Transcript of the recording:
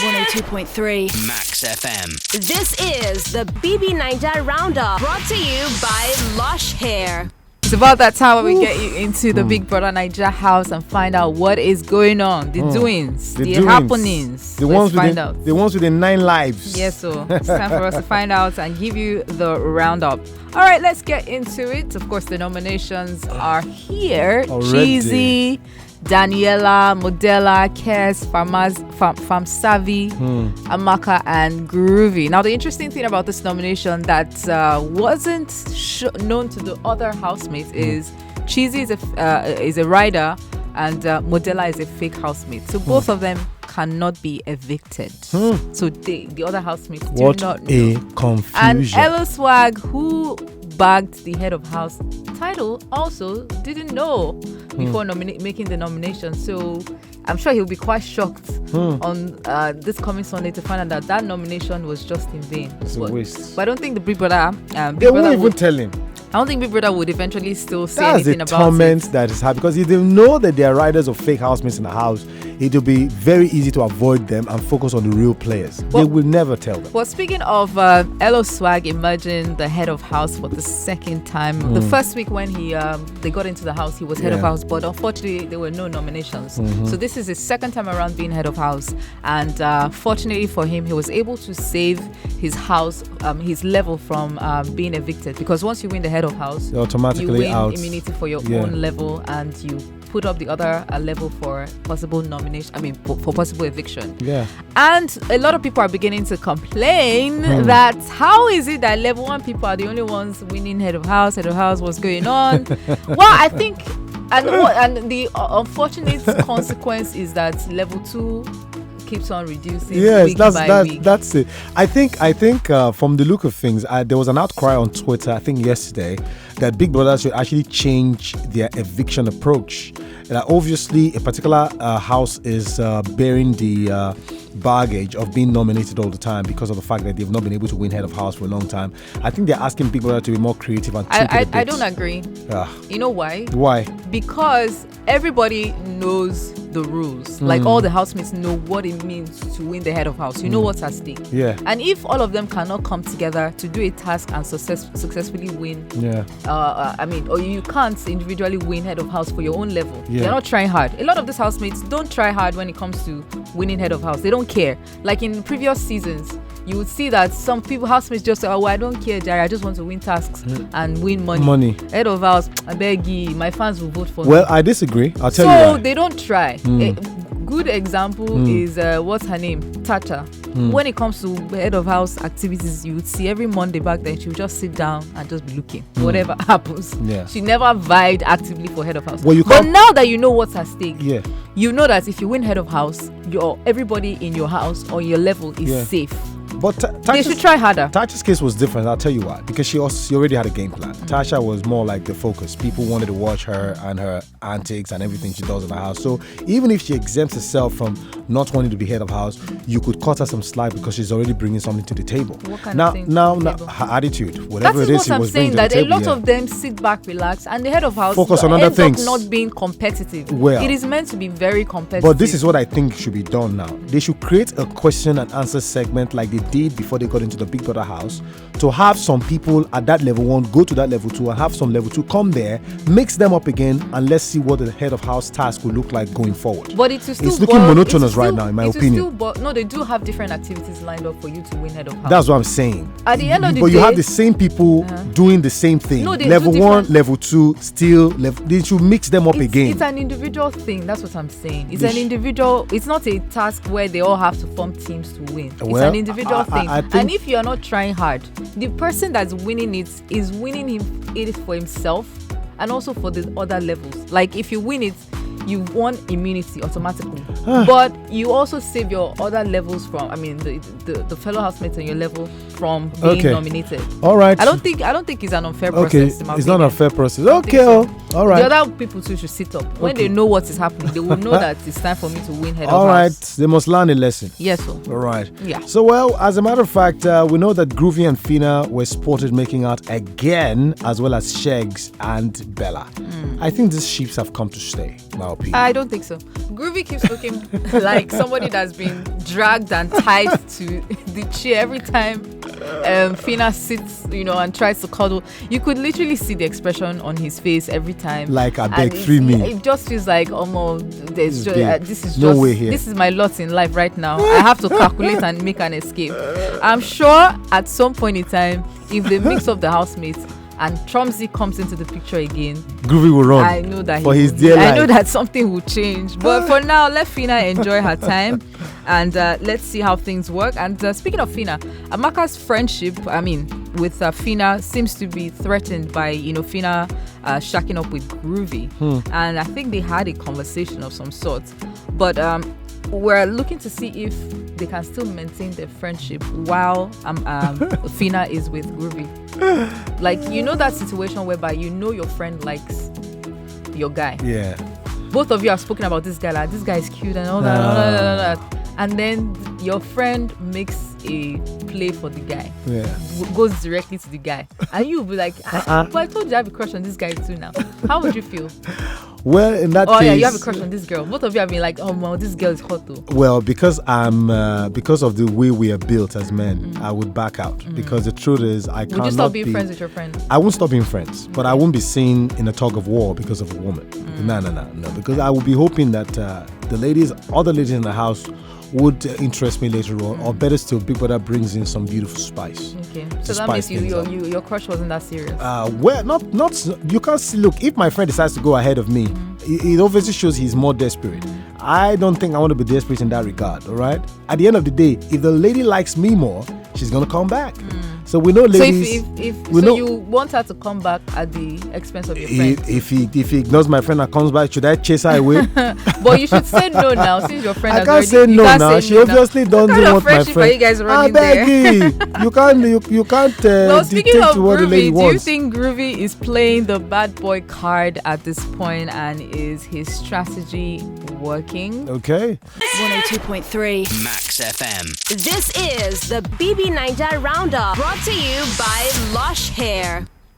102.3 Max FM. This is the BBNaija Roundup, brought to you by Lush Hair. It's about that time when we get you into the Big Brother Naija house and find out what is going on, the doings, the happenings. The ones with the 9 lives. Yes, so it's time for us to find out and give you the roundup. All right, let's get into it. Of course, the nominations are here. Already. Cheesy, Daniela, Modella, Kes, Famsavi, Amaka, and Groovy. Now, the interesting thing about this nomination that wasn't known to the other housemates is Cheesy is a rider and Modella is a fake housemate. So both of them cannot be evicted. So the other housemates do not know. What a confusion. And Elo Swag, who bagged the head of house title, also didn't know before making the nomination. So I'm sure he'll be quite shocked on this coming Sunday to find out that nomination was just in vain. It's a waste. But I don't think the Big Brother... they won't even tell him. I don't think Big Brother would eventually still say That's anything the about torment it. that is happening, because if they know that they are riders of fake housemates in the house, it will be very easy to avoid them and focus on the real players. They will never tell them. Well, speaking of Elo Swag emerging the head of house for the second time, the first week when they got into the house, he was head of house, but unfortunately there were no nominations. So this is his second time around being head of house, and fortunately for him, he was able to save his house, his level from being evicted, because once you win the head of house, You're automatically you win out. immunity for your own level, and you put up the other level for possible nomination. For possible eviction. Yeah. And a lot of people are beginning to complain that how is it that level 1 people are the only ones winning head of house? What's going on? Well, I think, and the unfortunate consequence is that level 2 keeps on reducing. Yes, week. That's it. I think from the look of things, there was an outcry on Twitter, I think yesterday, that Big Brother should actually change their eviction approach. Obviously, a particular house is bearing the baggage of being nominated all the time because of the fact that they've not been able to win head of house for a long time. I think they're asking Big Brother to be more creative and tweak it a bit. I don't agree. You know why? Why? Because everybody knows the rules. Like all the housemates know what it means to win the head of house. You know what's at stake. Yeah. And if all of them cannot come together to do a task and successfully win, or you can't individually win head of house for your own level. Yeah. They're not trying hard. A lot of these housemates don't try hard when it comes to winning head of house. They don't care. Like in previous seasons, you would see that some people, housemates, just say, "Oh, I don't care, Jerry. I just want to win tasks and win money. Head of house, I beg you, my fans will vote for me." Well, I disagree. I'll tell you why. So they don't try. A good example is what's her name, Tata. When it comes to head of house activities, you would see every Monday back then she would just sit down and just be looking whatever happens. Yeah. She never vied actively for head of house. Well, but now that you know what's at stake, you know that if you win head of house, everybody in your house or your level is safe. But they should try harder. Tasha's case was different. I'll tell you why. Because she already had a game plan. Tasha was more like the focus. People wanted to watch her and her antics and everything she does in the house. So even if she exempts herself from not wanting to be head of house, you could cut her some slack because she's already bringing something to the table. What kind of thing to the table? Her attitude, whatever it is, what I'm saying. That a lot of them sit back, relax, and the head of house focus on other things. Not being competitive. Well, it is meant to be very competitive. But this is what I think should be done now. They should create a question and answer segment like they did before they got into the Big Brother house, to have some people at that level 1 go to that level 2 and have some level 2 come there, mix them up again, and let's see what the head of house task will look like going forward. But it's looking monotonous right now, in my opinion. No, they do have different activities lined up for you to win head of house. That's what I'm saying. At the end of the day, but you have the same people doing the same thing. No, level 1, level 2, still they should mix them up again. It's an individual thing. That's what I'm saying. It's an individual. It's not a task where they all have to form teams to win. It's an individual thing. And if you're not trying hard, the person that's winning it is winning it for himself and also for the other levels. Like if you win it, you won immunity automatically. But you also save your other levels from, the fellow housemates on your level from being Okay. nominated. All right. I don't think it's an unfair Okay, process. in my it's not opinion. a fair process. I don't think Okay, so. all right. The other people too should sit up. When Okay. they know what is happening, they will know that it's time for me to win head All of right, house. they must learn a lesson. Yes, sir. All right. Yeah. So, well, as a matter of fact, we know that Groovy and Phyna were spotted making out again, as well as Shegs and Bella. I think these ships have come to stay, in my opinion. I don't think so. Groovy keeps looking like somebody that's been dragged and tied to the chair every time Phyna sits, and tries to cuddle. You could literally see the expression on his face every time. Like, I And beg, free me. It just feels like, there's just, big. this is No just way here. this is my lot in life right now. I have to calculate and make an escape. I'm sure at some point in time, if they mix up the housemates and Trumsy comes into the picture again, Groovy will run. I know that for he his will. dear I life. know that something will change. But for now, let Phyna enjoy her time, and let's see how things work. And speaking of Phyna, Amaka's friendship, with Phyna seems to be threatened by Phyna shacking up with Groovy, and I think they had a conversation of some sort. But we're looking to see if they can still maintain their friendship while Phyna is with Groovy. Like, that situation whereby your friend likes your guy. Yeah. Both of you have spoken about this guy, like this guy is cute and all that. And then your friend makes a play for the guy. Yeah. Goes directly to the guy. And you'll be like, but I told you I have a crush on this guy too now. How would you feel? Well, in that Oh case, yeah, you have a crush on this girl. Both of you have been like, oh man, this girl is hot though. Well, because because of the way we are built as men, I would back out. Because the truth is, I cannot. Would you stop being friends with your friend? I won't stop being friends, but I won't be seen in a tug of war because of a woman. No. Because I will be hoping that other ladies in the house would interest me later on, or better still, Big Brother brings in some beautiful spice. Okay, to so that spice means things up. your crush wasn't that serious. Well, not you can't see. Look, if my friend decides to go ahead of me, it obviously shows he's more desperate. I don't think I want to be desperate in that regard. All right. At the end of the day, if the lady likes me more, she's gonna come back. So we know ladies. So you want her to come back at the expense of your friend? If he ignores my friend and comes back, should I chase her away? But you should say no now, since your friend. I has can't already, say you no can't now. say She no obviously now. doesn't What kind of want my friendship friend. are you guys I running beg there? you can't Well, speaking dictate of to what the lady Groovy, do you wants. think Groovy is playing the bad boy card at this point, and is his strategy working? Okay. 102.3 Max FM. This is the BBNaija Roundup, brought to you by Lush Hair.